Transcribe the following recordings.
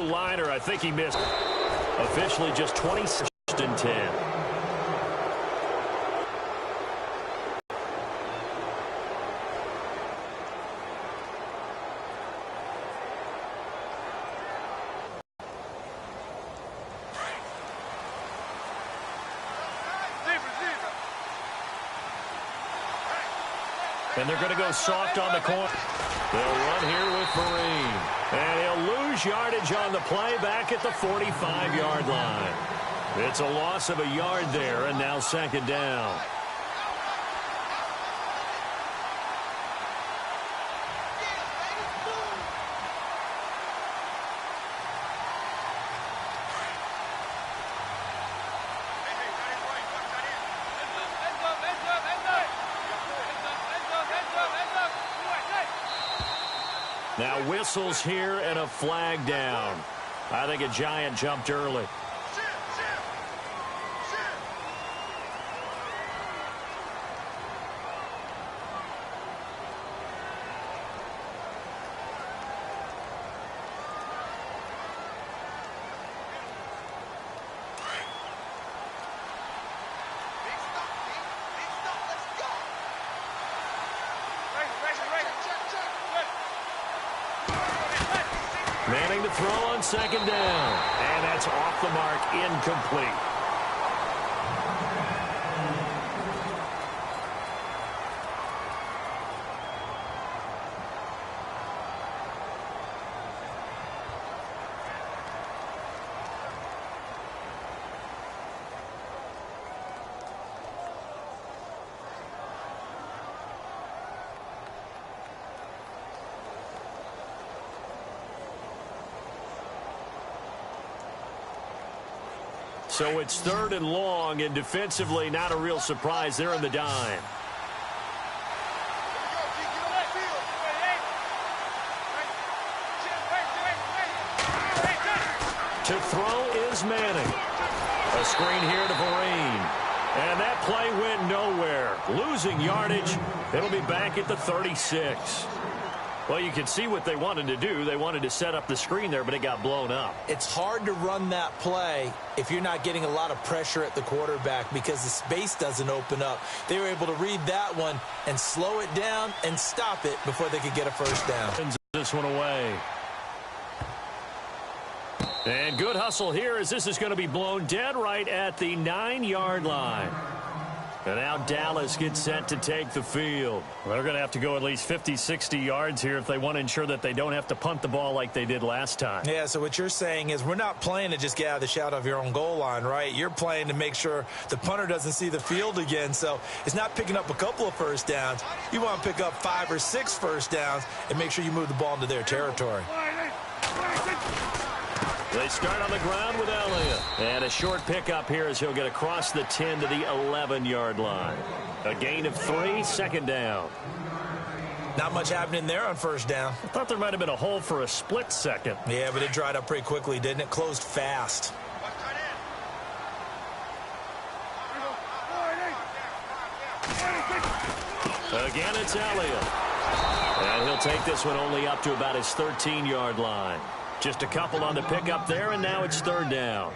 liner. I think he missed. Officially just 20 and 10. And they're going to go soft on the corner. They'll run here with Vereen. And he'll lose yardage on the play back at the 45-yard line. It's a loss of a yard there, and now second down. Now whistles here and a flag down. I think a Giant jumped early. Manning to throw on second down. And that's off the mark, incomplete. So it's third and long, and defensively not a real surprise. They're in the dime. To throw is Manning. A screen here to Vereen. And that play went nowhere. Losing yardage. It'll be back at the 36. Well, you can see what they wanted to do. They wanted to set up the screen there, but it got blown up. It's hard to run that play if you're not getting a lot of pressure at the quarterback because the space doesn't open up. They were able to read that one and slow it down and stop it before they could get a first down. This one away. And good hustle here as this is going to be blown dead right at the 9-yard line. And now Dallas gets set to take the field. Well, they're going to have to go at least 50, 60 yards here if they want to ensure that they don't have to punt the ball like they did last time. Yeah, so what you're saying is we're not playing to just get out of the shadow of your own goal line, right? You're playing to make sure the punter doesn't see the field again. So it's not picking up a couple of first downs. You want to pick up 5 or 6 first downs and make sure you move the ball into their territory. They start on the ground with Elliott. And a short pickup here as he'll get across the 10 to the 11-yard line. A gain of 3, second down. Not much happening there on first down. I thought there might have been a hole for a split second. Yeah, but it dried up pretty quickly, didn't it? Closed fast. Again, it's Elliott. And he'll take this one only up to about his 13-yard line. Just a couple on the pickup there, and now it's third down.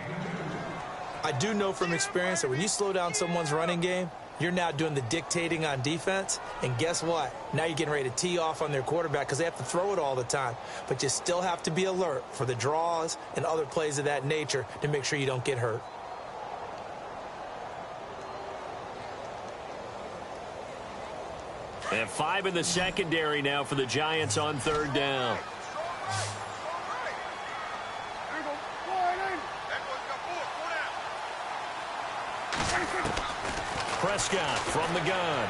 I do know from experience that when you slow down someone's running game, you're now doing the dictating on defense. And guess what? Now you're getting ready to tee off on their quarterback because they have to throw it all the time. But you still have to be alert for the draws and other plays of that nature to make sure you don't get hurt. And 5 in the secondary now for the Giants on third down. Prescott from the gun.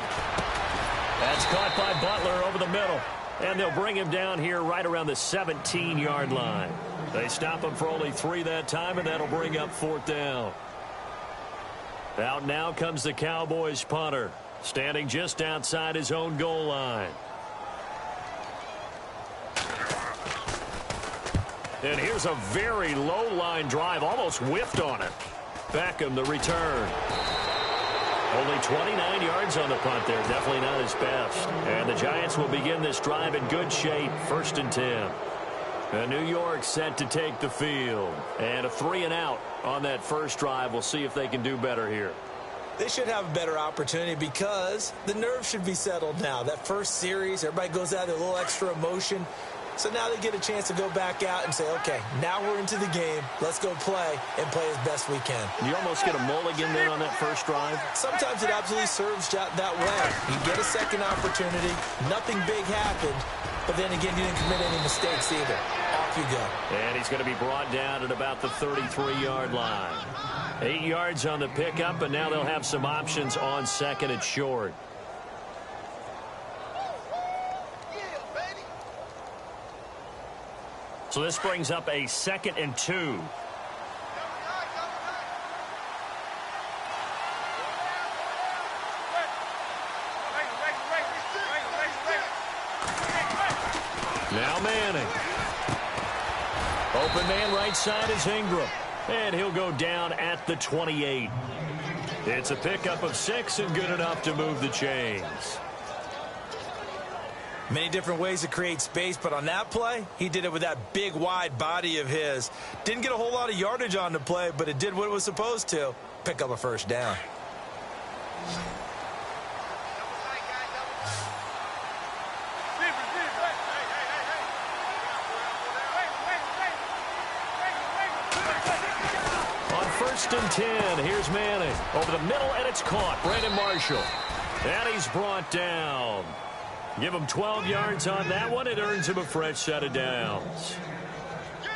That's caught by Butler over the middle. And they'll bring him down here right around the 17-yard line. They stop him for only 3 that time, and that'll bring up fourth down. Out now comes the Cowboys punter, standing just outside his own goal line. And here's a very low-line drive, almost whiffed on it. Beckham, the return. Only 29 yards on the punt there. Definitely not his best. And the Giants will begin this drive in good shape. 1st and 10. New York set to take the field. And a 3-and-out on that first drive. We'll see if they can do better here. They should have a better opportunity because the nerves should be settled now. That first series, everybody goes out with a little extra emotion. So now they get a chance to go back out and say, okay, now we're into the game. Let's go play and play as best we can. You almost get a mulligan then on that first drive? Sometimes it absolutely serves that way. You get a second opportunity. Nothing big happened. But then again, you didn't commit any mistakes either. Off you go. And he's going to be brought down at about the 33-yard line. 8 yards on the pickup, and now they'll have some options on second and short. So this brings up a 2nd and 2. Now Manning. Open man right side is Ingram. And he'll go down at the 28. It's a pickup of 6 and good enough to move the chains. Many different ways to create space, but on that play, he did it with that big, wide body of his. Didn't get a whole lot of yardage on the play, but it did what it was supposed to. Pick up a first down. First and 10. Here's Manning. Over the middle, and it's caught. Brandon Marshall. And he's brought down. Give him 12 yards on that one. It earns him a fresh set of downs.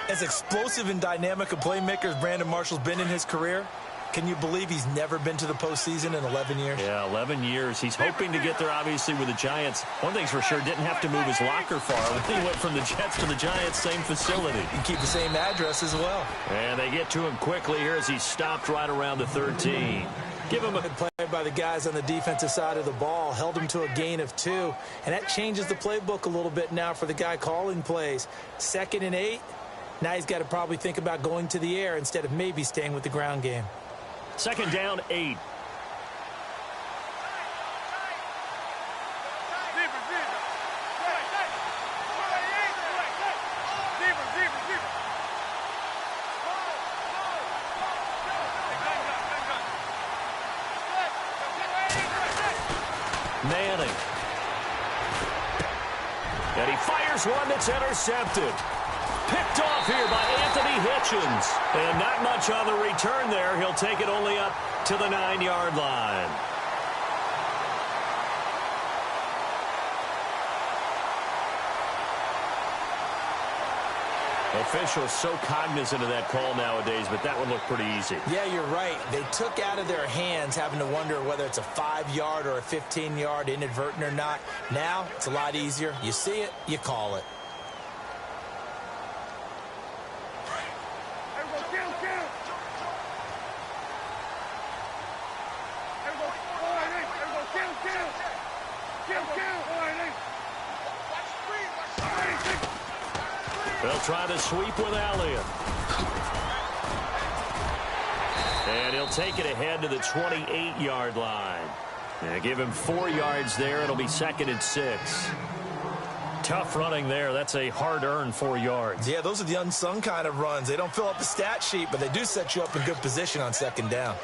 As explosive and dynamic a playmaker as Brandon Marshall's been in his career, can you believe he's never been to the postseason in 11 years? Yeah, 11 years. He's hoping to get there, obviously, with the Giants. One thing's for sure, didn't have to move his locker far. When he went from the Jets to the Giants, same facility. You keep the same address as well. And they get to him quickly here as he stopped right around the 13. Give him a good play by the guys on the defensive side of the ball. Held him to a gain of 2. And that changes the playbook a little bit now for the guy calling plays. 2nd and 8. Now he's got to probably think about going to the air instead of maybe staying with the ground game. 2nd down, 8. Manning. And he fires one that's intercepted. Picked off here by Anthony Hitchens. And not much on the return there. He'll take it only up to the 9-yard line. Officials so cognizant of that call nowadays, but that would look pretty easy. Yeah, you're right. They took out of their hands having to wonder whether it's a 5-yard or a 15-yard inadvertent or not. Now, it's a lot easier. You see it, you call it. They'll try to sweep with Elliott. And he'll take it ahead to the 28-yard line. And give him 4 yards there. It'll be 2nd and 6. Tough running there. That's a hard-earned 4 yards. Yeah, those are the unsung kind of runs. They don't fill up the stat sheet, but they do set you up in good position on 2nd down.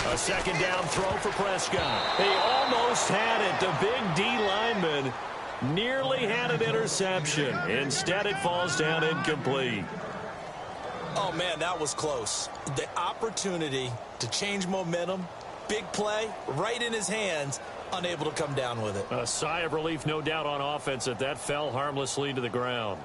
A 2nd down throw for Prescott. He almost had it. The big D lineman nearly had an interception. Instead, it falls down incomplete. Oh, man, that was close. The opportunity to change momentum, big play, right in his hands, unable to come down with it. A sigh of relief, no doubt, on offense that that fell harmlessly to the ground.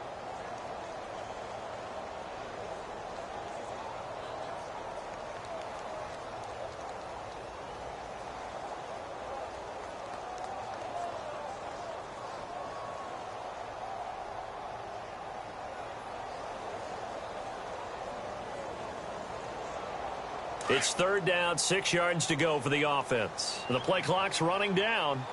It's 3rd down, 6 yards to go for the offense. The play clock's running down.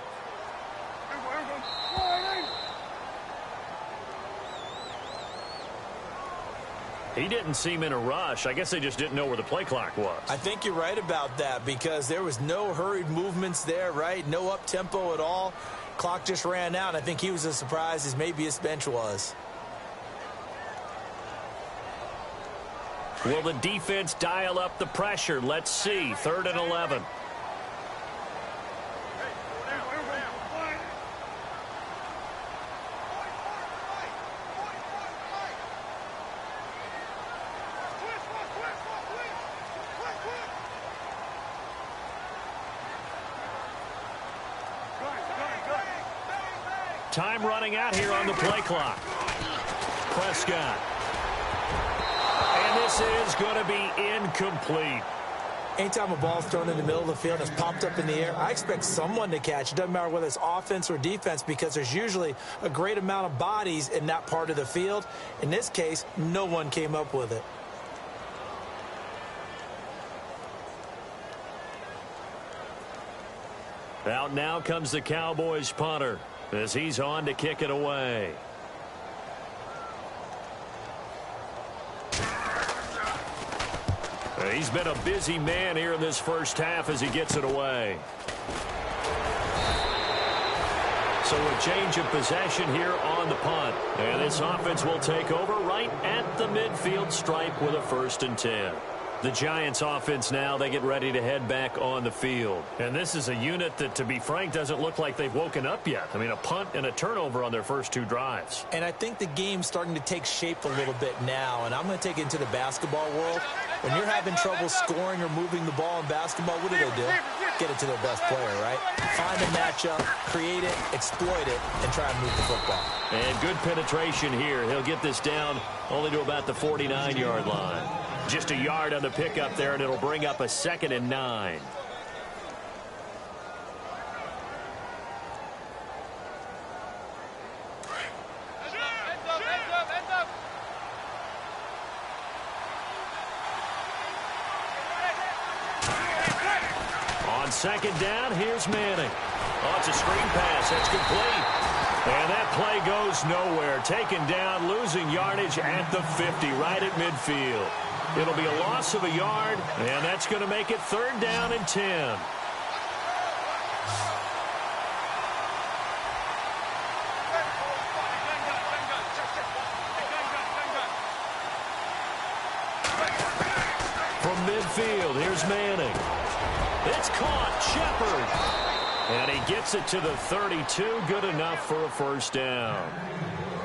He didn't seem in a rush. I guess they just didn't know where the play clock was. I think you're right about that because there was no hurried movements there, right? No up-tempo at all. Clock just ran out. I think he was as surprised as maybe his bench was. Will the defense dial up the pressure? Let's see. 3rd and 11. Time running out here on the play clock. Prescott. And this is going to be incomplete. Anytime a ball's thrown in the middle of the field and it's popped up in the air, I expect someone to catch. It doesn't matter whether it's offense or defense because there's usually a great amount of bodies in that part of the field. In this case, no one came up with it. Out now comes the Cowboys punter as he's on to kick it away. He's been a busy man here in this first half as he gets it away. So a change of possession here on the punt. And this offense will take over right at the midfield stripe with a 1st and 10. The Giants offense now, they get ready to head back on the field. And this is a unit that, to be frank, doesn't look like they've woken up yet. I mean, a punt and a turnover on their first 2 drives. And I think the game's starting to take shape a little bit now. And I'm going to take it into the basketball world. When you're having trouble scoring or moving the ball in basketball, what do? Get it to their best player, right? Find a matchup, create it, exploit it, and try and move the football. And good penetration here. He'll get this down only to about the 49-yard line. Just a yard on the pickup there, and it'll bring up a 2nd and 9. On 2nd down, here's Manning. Oh, it's a screen pass. That's complete. And that play goes nowhere. Taken down, losing yardage at the 50, right at midfield. It'll be a loss of a yard, and that's going to make it 3rd down and 10. From midfield, here's Manning. It's caught, Shepard. And he gets it to the 32, good enough for a 1st down.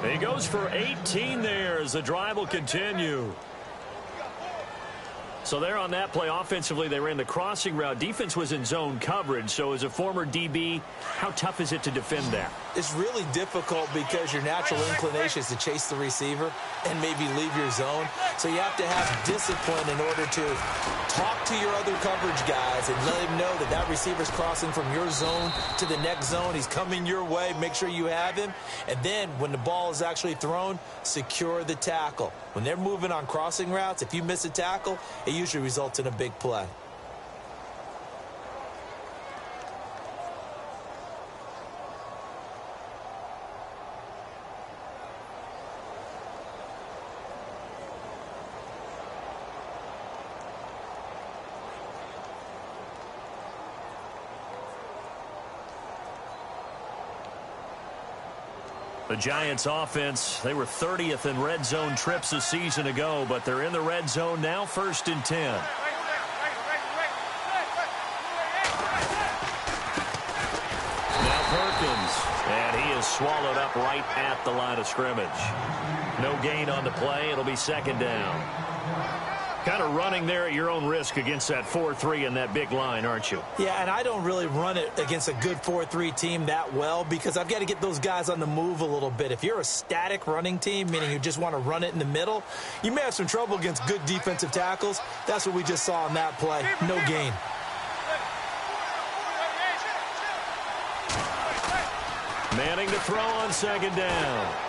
He goes for 18 there as the drive will continue. So there on that play, offensively, they ran the crossing route. Defense was in zone coverage. So as a former DB, how tough is it to defend that? It's really difficult because your natural inclination is to chase the receiver and maybe leave your zone. So you have to have discipline in order to talk to your other coverage guys and let him know that that receiver's crossing from your zone to the next zone. He's coming your way. Make sure you have him. And then when the ball is actually thrown, secure the tackle. When they're moving on crossing routes, if you miss a tackle, it usually results in a big play. The Giants offense, they were 30th in red zone trips a season ago, but they're in the red zone now, 1st and 10. Now Perkins, and he is swallowed up right at the line of scrimmage. No gain on the play. It'll be 2nd down. Kind of running there at your own risk against that 4-3 and that big line, aren't you? Yeah, and I don't really run it against a good 4-3 team that well because I've got to get those guys on the move a little bit. If you're a static running team, meaning you just want to run it in the middle, you may have some trouble against good defensive tackles. That's what we just saw on that play. No gain. Manning to throw on 2nd down.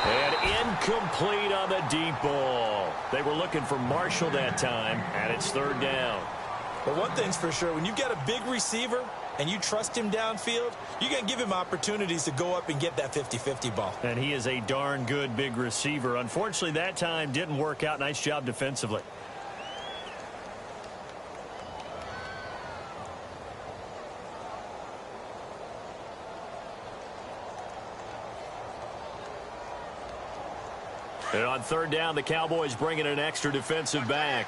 And incomplete on the deep ball. They were looking for Marshall that time, and it's 3rd down. But one thing's for sure, when you've got a big receiver and you trust him downfield, you're going to give him opportunities to go up and get that 50-50 ball. And he is a darn good big receiver. Unfortunately, that time didn't work out. Nice job defensively. And on third down, the Cowboys bring in an extra defensive back.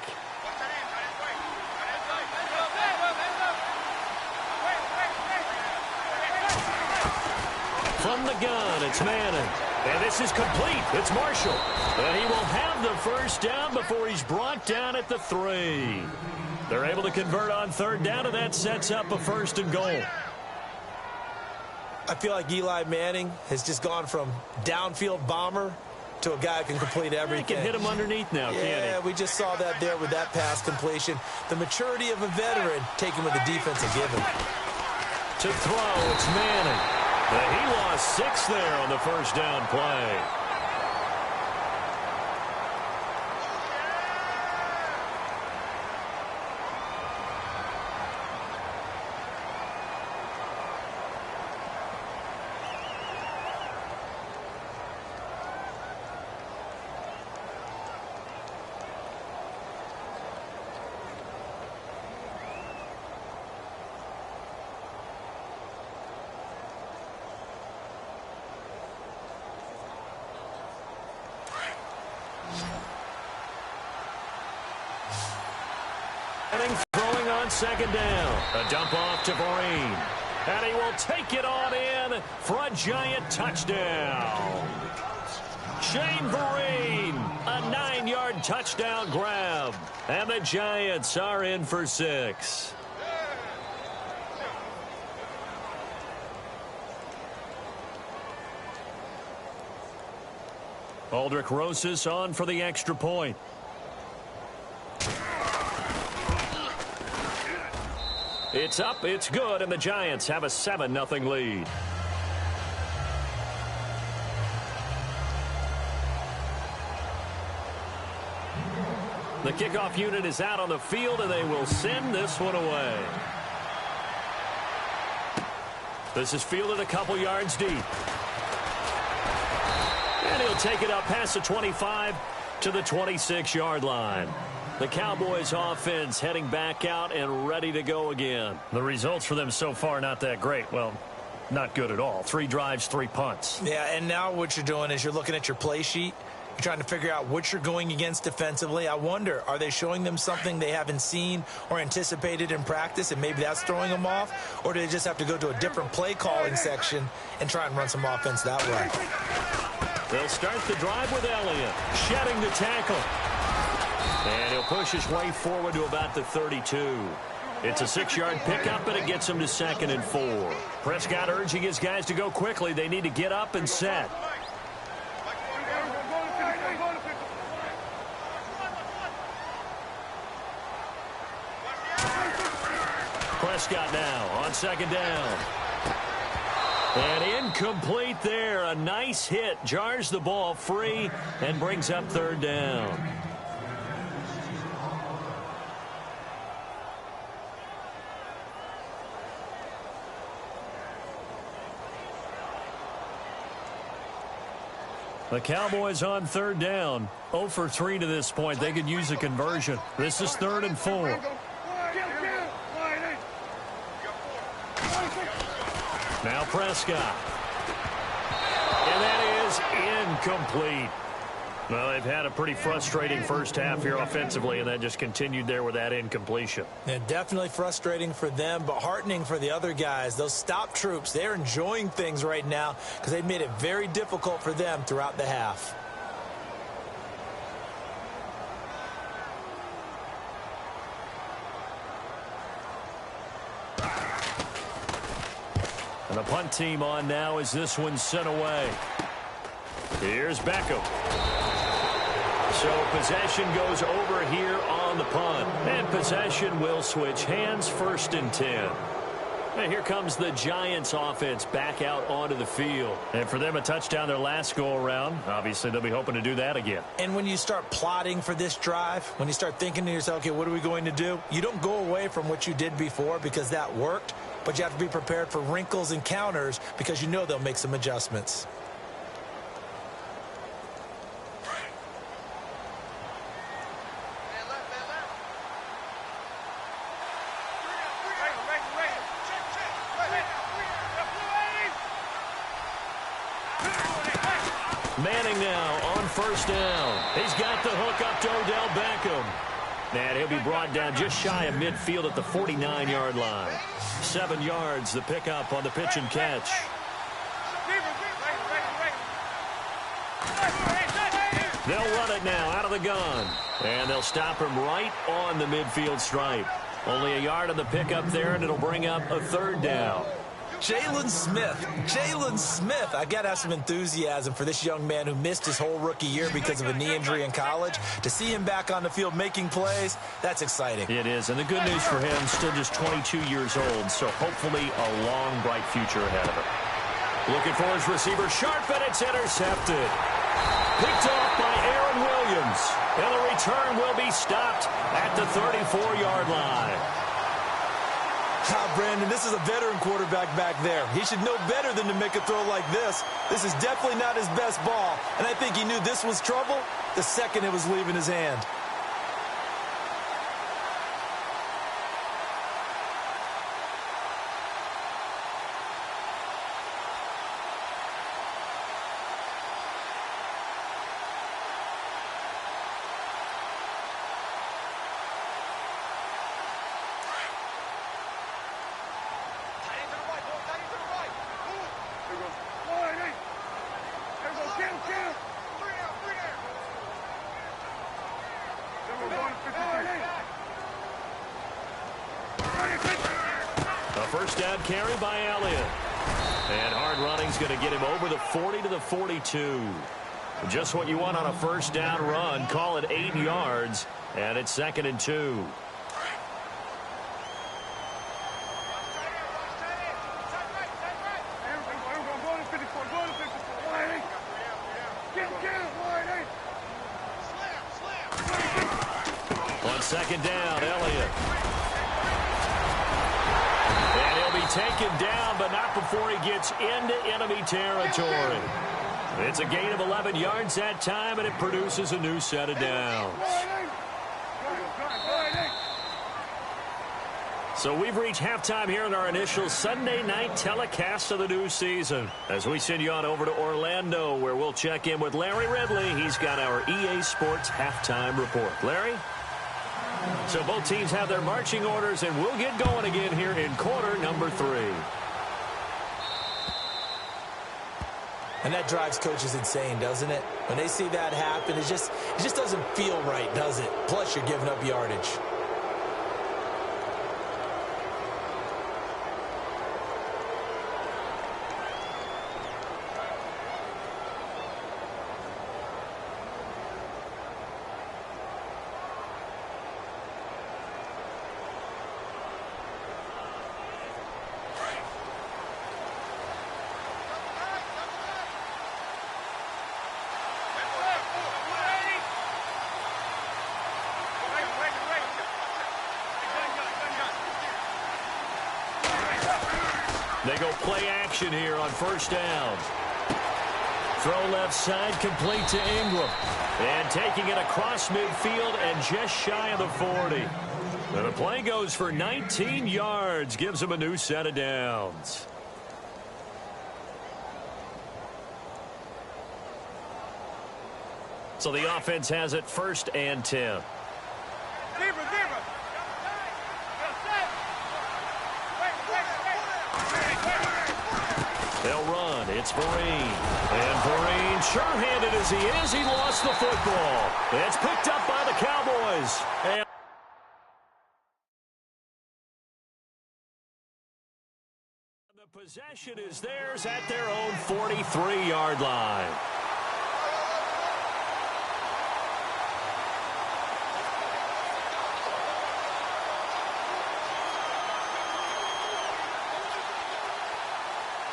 From the gun, it's Manning. And this is complete. It's Marshall. And he will have the first down before he's brought down at the 3. They're able to convert on third down, and that sets up a 1st and goal. I feel like Eli Manning has just gone from downfield bomber to a guy who can complete everything. He can hit him underneath now, can't he? Yeah, we just saw that there with that pass completion. The maturity of a veteran taken with the defense has given. To throw, it's Manning. He lost 6 there on the first down play. Throwing on second down. A dump off to Vereen. And he will take it on in for a giant touchdown. Shane Vereen, a 9-yard touchdown grab. And the Giants are in for 6. Aldrich Rosas on for the extra point. It's up, it's good, and the Giants have a 7-0 lead. The kickoff unit is out on the field, and they will send this one away. This is fielded a couple yards deep. And he'll take it up past the 25 to the 26-yard line. The Cowboys offense heading back out and ready to go again. The results for them so far not that great. Well, not good at all. 3 drives, 3 punts. Yeah, and now what you're doing is you're looking at your play sheet. You're trying to figure out what you're going against defensively. I wonder, are they showing them something they haven't seen or anticipated in practice, and maybe that's throwing them off? Or do they just have to go to a different play calling section and try and run some offense that way? They'll start the drive with Elliott, shedding the tackle. And he'll push his way forward to about the 32. It's a 6-yard pickup, and it gets him to 2nd and 4. Prescott urging his guys to go quickly. They need to get up and set. Prescott now on 2nd down. And incomplete there. A nice hit. Jars the ball free and brings up 3rd down. The Cowboys on 3rd down. 0 for 3 to this point. They could use a conversion. This is 3rd and 4. Now Prescott. And that is incomplete. Well, they've had a pretty frustrating first half here offensively, and that just continued there with that incompletion. Yeah, definitely frustrating for them, but heartening for the other guys. Those stop troops, they're enjoying things right now because they've made it very difficult for them throughout the half. And the punt team on now as this one's sent away. Here's Beckham. So possession goes over here on the punt. And possession will switch hands, 1st and 10. And here comes the Giants offense back out onto the field. And for them, a touchdown their last go-around. Obviously, they'll be hoping to do that again. And when you start plotting for this drive, when you start thinking to yourself, okay, what are we going to do? You don't go away from what you did before because that worked, but you have to be prepared for wrinkles and counters because you know they'll make some adjustments. Manning now on first down. He's got the hook up to Odell Beckham. And he'll be brought down just shy of midfield at the 49-yard line. 7 yards, the pickup on the pitch and catch. They'll run it now out of the gun. And they'll stop him right on the midfield stripe. Only a yard on the pickup there, and it'll bring up a 3rd down. Jalen Smith. I got to have some enthusiasm for this young man who missed his whole rookie year because of a knee injury in college. To see him back on the field making plays, that's exciting. It is, and the good news for him, still just 22 years old, so hopefully a long, bright future ahead of him. Looking for his receiver, sharp, and it's intercepted. Picked off by Aaron Williams, and the return will be stopped at the 34-yard line. Brandon, this is a veteran quarterback back there. He should know better than to make a throw like this. This is definitely not his best ball, and I think he knew this was trouble the second it was leaving his hand. First down carry by Elliott. And hard running's going to get him over the 40 to the 42. Just what you want on a first down run. Call it 8 yards, and it's 2nd and 2. On 2nd down, Elliott. Taken down, but not before he gets into enemy territory. It's a gain of 11 yards that time, and it produces a new set of downs. So we've reached halftime here in our initial Sunday night telecast of the new season. As we send you on over to Orlando, where we'll check in with Larry Ridley. He's got our EA Sports halftime report. Larry? So both teams have their marching orders, and we'll get going again here in quarter number 3. And that drives coaches insane, doesn't it? When they see that happen, it just doesn't feel right, does it? Plus, you're giving up yardage. They go play action here on first down. Throw left side, complete to Ingram. And taking it across midfield and just shy of the 40. And the play goes for 19 yards, gives him a new set of downs. So the offense has it 1st and 10. They'll run. It's Vereen. And Vereen, sure-handed as he is, he lost the football. It's picked up by the Cowboys. And the possession is theirs at their own 43-yard line.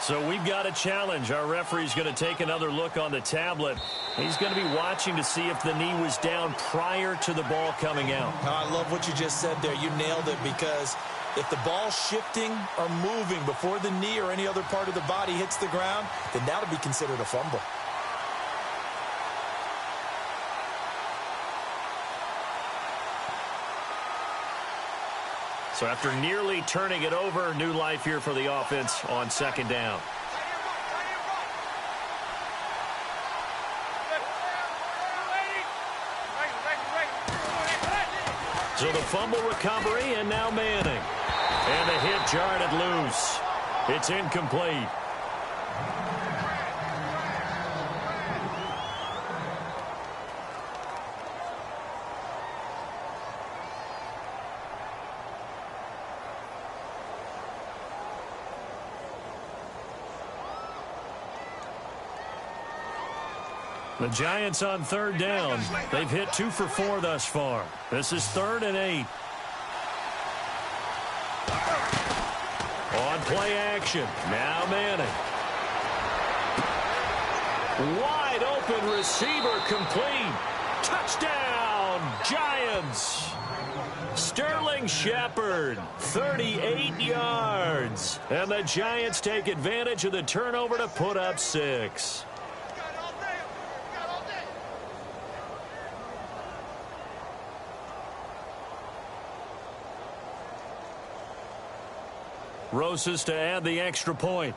So we've got a challenge. Our referee's going to take another look on the tablet. He's going to be watching to see if the knee was down prior to the ball coming out. Oh, I love what you just said there. You nailed it, because if the ball's shifting or moving before the knee or any other part of the body hits the ground, then that'll be considered a fumble. So after nearly turning it over, new life here for the offense on second down. So the fumble recovery, and now Manning. And the hit jarred it loose. It's incomplete. The Giants on third down. They've hit 2 for 4 thus far. This is 3rd and 8. On play action. Now Manning. Wide open receiver complete. Touchdown, Giants. Sterling Shepard, 38 yards. And the Giants take advantage of the turnover to put up 6. Rosas to add the extra point.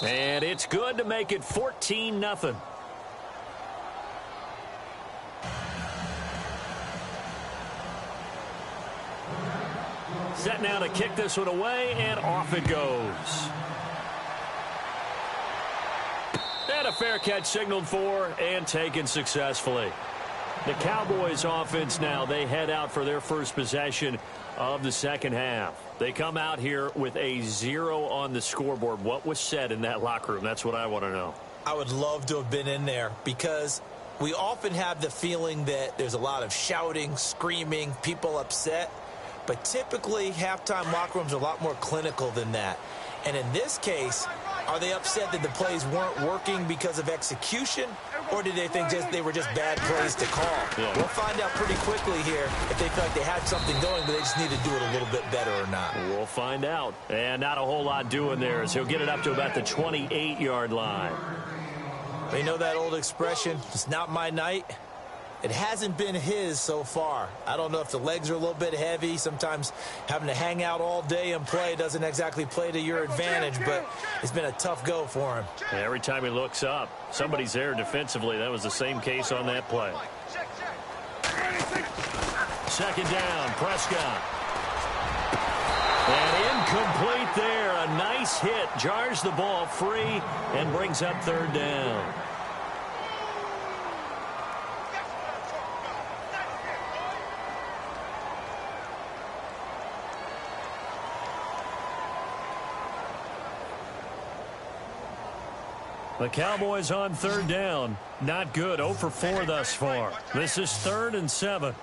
And it's good to make it 14-0. Set now to kick this one away, and off it goes. And a fair catch signaled for and taken successfully. The Cowboys offense now, they head out for their first possession of the second half. They come out here with a 0 on the scoreboard. What was said in that locker room? That's what I want to know. I would love to have been in there, because we often have the feeling that there's a lot of shouting, screaming, people upset. But typically, halftime locker rooms are a lot more clinical than that. And in this case, are they upset that the plays weren't working because of execution, or did they think they were just bad plays to call? Yeah. We'll find out pretty quickly here if they feel like they had something going, but they just need to do it a little bit better or not. We'll find out. And not a whole lot doing there, as he'll get it up to about the 28-yard line. They know that old expression, it's not my night. It hasn't been his so far. I don't know if the legs are a little bit heavy. Sometimes having to hang out all day and play doesn't exactly play to your advantage, but it's been a tough go for him. Yeah, every time he looks up, somebody's there defensively. That was the same case on that play. Second down, Prescott. And incomplete there. A nice hit. Jars the ball free and brings up third down. The Cowboys on third down. Not good. 0 for 4 thus far. This is 3rd and 7.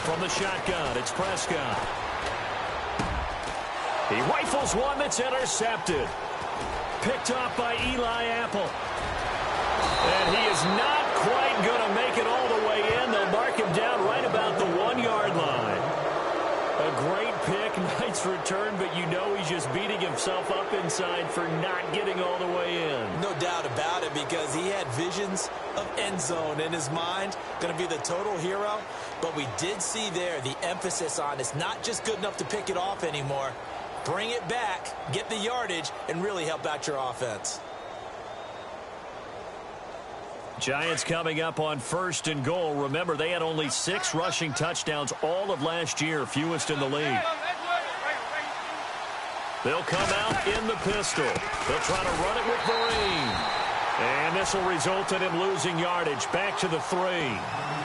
From the shotgun, it's Prescott. He rifles one that's intercepted. Picked off by Eli Apple. And he is not quite going to make it all the way in. They'll mark him down right about the 1-yard line. A great pick, nice return, but you know he's just beating himself up inside for not getting all the way in. No doubt about it, because he had visions of end zone in his mind. Going to be the total hero. But we did see there the emphasis on it's not just good enough to pick it off anymore. Bring it back, get the yardage, and really help out your offense. Giants coming up on 1st and goal. Remember, they had only 6 rushing touchdowns all of last year, fewest in the league. They'll come out in the pistol. They'll try to run it with Vereen. And this will result in him losing yardage. Back to the 3.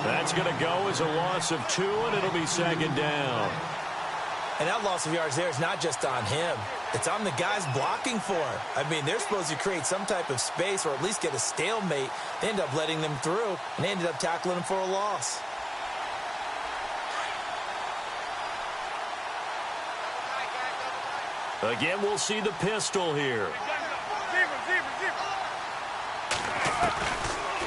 That's going to go as a loss of 2, and it'll be second down. And that loss of yards there is not just on him. It's on the guys blocking for him. I mean, they're supposed to create some type of space or at least get a stalemate. They end up letting them through, and they ended up tackling him for a loss. Again, we'll see the pistol here.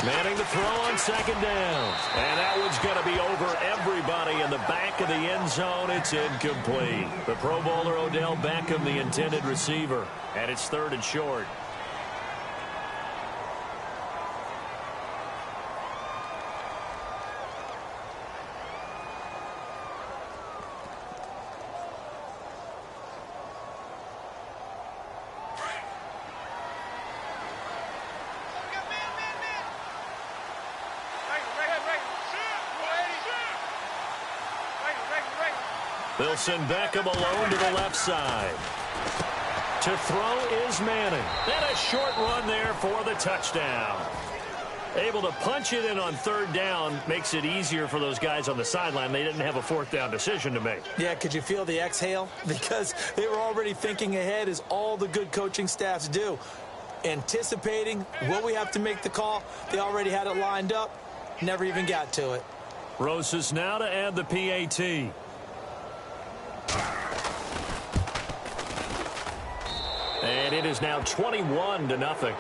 Manning the throw on second down. And that one's going to be over everybody in the back of the end zone. It's incomplete. The Pro Bowler Odell Beckham, the intended receiver. And it's 3rd and short. They'll send Beckham alone to the left side. To throw is Manning. And a short run there for the touchdown. Able to punch it in on 3rd down makes it easier for those guys on the sideline. They didn't have a 4th down decision to make. Yeah, could you feel the exhale? Because they were already thinking ahead, as all the good coaching staffs do. Anticipating, will we have to make the call? They already had it lined up. Never even got to it. Rosas now to add the PAT. And it is now 21-0.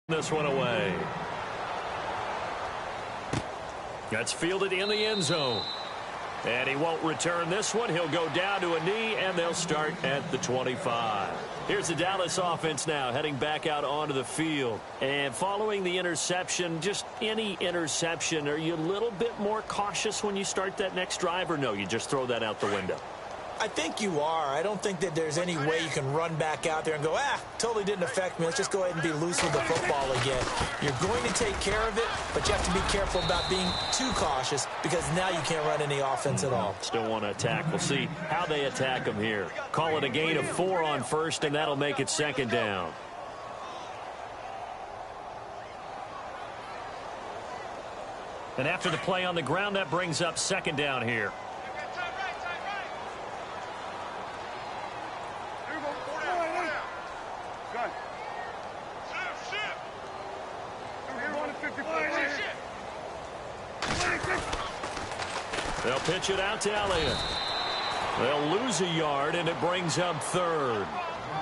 This one away. That's fielded in the end zone. And he won't return this one. He'll go down to a knee, and they'll start at the 25. Here's the Dallas offense now, heading back out onto the field. And following the interception, just any interception, are you a little bit more cautious when you start that next drive, or no, you just throw that out the window? I think you are. I don't think that there's any way you can run back out there and go, totally didn't affect me. Let's just go ahead and be loose with the football again. You're going to take care of it, but you have to be careful about being too cautious, because now you can't run any offense at all. Still want to attack. We'll see how they attack them here. Call it a gain of 4 on 1st, and that'll make it 2nd down. And after the play on the ground, that brings up 2nd down here. They'll pitch it out to Elliott. They'll lose a yard, and it brings up 3rd.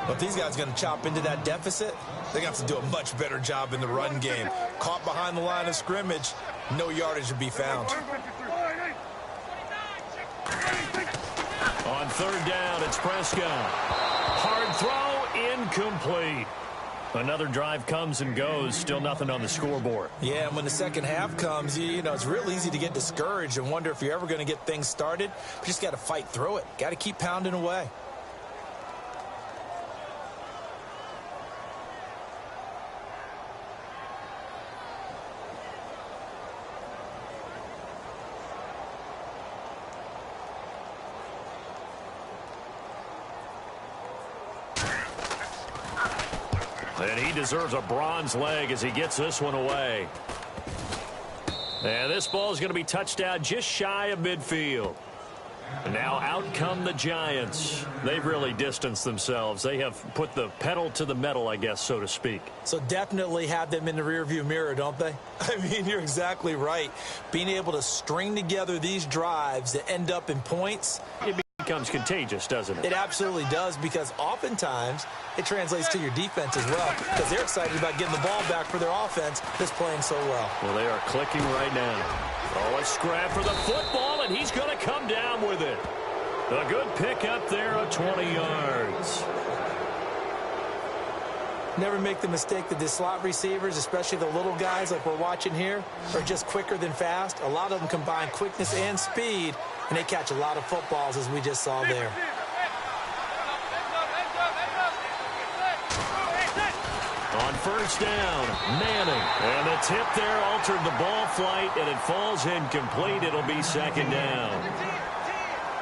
Well, if these guys are going to chop into that deficit, they're going to have to do a much better job in the run game. Caught behind the line of scrimmage, no yardage to be found. On 3rd down, it's Prescott. Hard throw, incomplete. Another drive comes and goes, still nothing on the scoreboard. Yeah, and when the second half comes, you know, it's real easy to get discouraged and wonder if you're ever going to get things started. You just got to fight through it. Got to keep pounding away. And he deserves a bronze leg as he gets this one away. And this ball is going to be touched out just shy of midfield. And now out come the Giants. They've really distanced themselves. They have put the pedal to the metal, I guess, so to speak. So definitely have them in the rearview mirror, don't they? I mean, you're exactly right. Being able to string together these drives that end up in points, it becomes contagious, doesn't it? It absolutely does, because oftentimes it translates to your defense as well, because they're excited about getting the ball back for their offense that's playing so well. Well, they are clicking right now. Oh, a scrap for the football, and he's going to come down with it. A good pick up there of 20 yards. Never make the mistake that the slot receivers, especially the little guys like we're watching here, are just quicker than fast. A lot of them combine quickness and speed, and they catch a lot of footballs, as we just saw there. On first down, Manning. And the tip there altered the ball flight, and it falls incomplete. It'll be second down.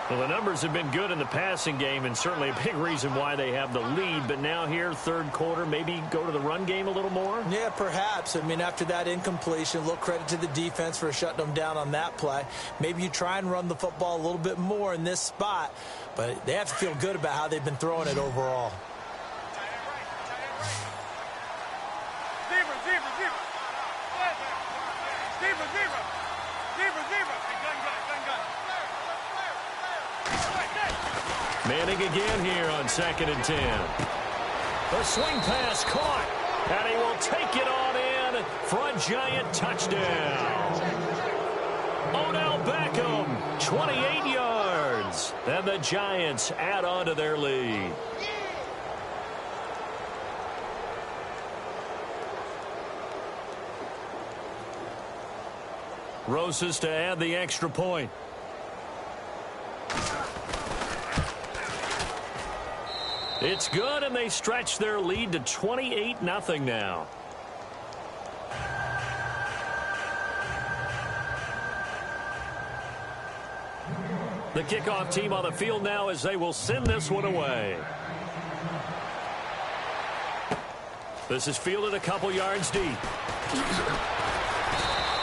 Well, the numbers have been good in the passing game, and certainly a big reason why they have the lead. But now here, third quarter, maybe go to the run game a little more? Yeah, perhaps. I mean, after that incompletion, a little credit to the defense for shutting them down on that play. Maybe you try and run the football a little bit more in this spot, but they have to feel good about how they've been throwing it overall. Manning again here on 2nd and 10. The swing pass caught, and he will take it on in for a giant touchdown. Odell Beckham, 28 yards, and the Giants add on to their lead. Rosas to add the extra point. It's good, and they stretch their lead to 28-0 now. The kickoff team on the field now as they will send this one away. This is fielded a couple yards deep.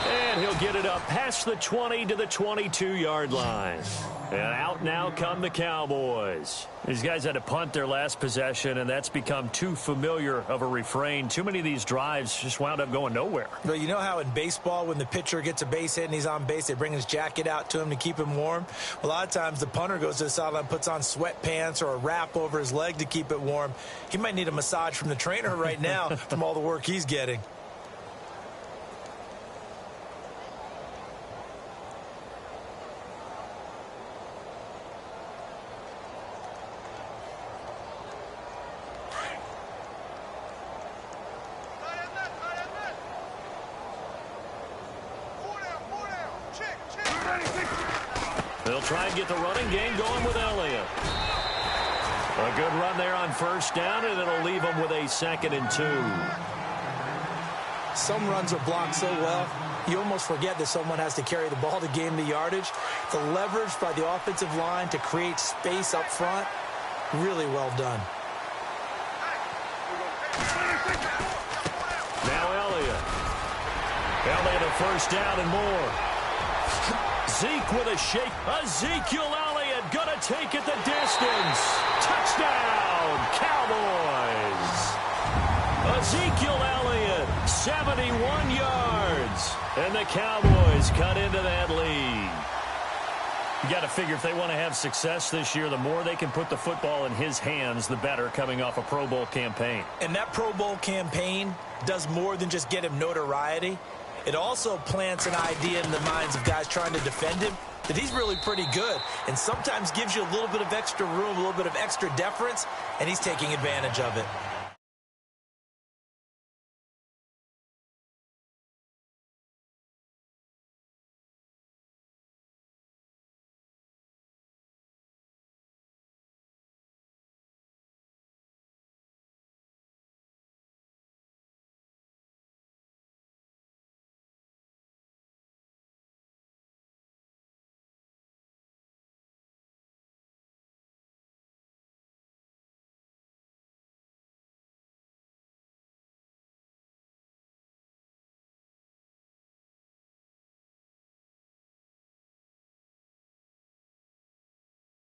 And he'll get it up past the 20 to the 22-yard line. And out now come the Cowboys. These guys had to punt their last possession, and that's become too familiar of a refrain. Too many of these drives just wound up going nowhere. Well, you know how in baseball, when the pitcher gets a base hit and he's on base, they bring his jacket out to him to keep him warm? A lot of times the punter goes to the sideline, puts on sweatpants or a wrap over his leg to keep it warm. He might need a massage from the trainer right now from all the work he's getting. They'll try and get the running game going with Elliott. A good run there on first down, and it'll leave them with a 2nd and 2. Some runs are blocked so well, you almost forget that someone has to carry the ball to gain the yardage. The leverage by the offensive line to create space up front, really well done. Now Elliott. Elliott a first down and more. Zeke with a shake. Ezekiel Elliott going to take it the distance. Touchdown, Cowboys. Ezekiel Elliott, 71 yards. And the Cowboys cut into that lead. You got to figure if they want to have success this year, the more they can put the football in his hands, the better, coming off a Pro Bowl campaign. And that Pro Bowl campaign does more than just get him notoriety. It also plants an idea in the minds of guys trying to defend him that he's really pretty good, and sometimes gives you a little bit of extra room, a little bit of extra deference, and he's taking advantage of it.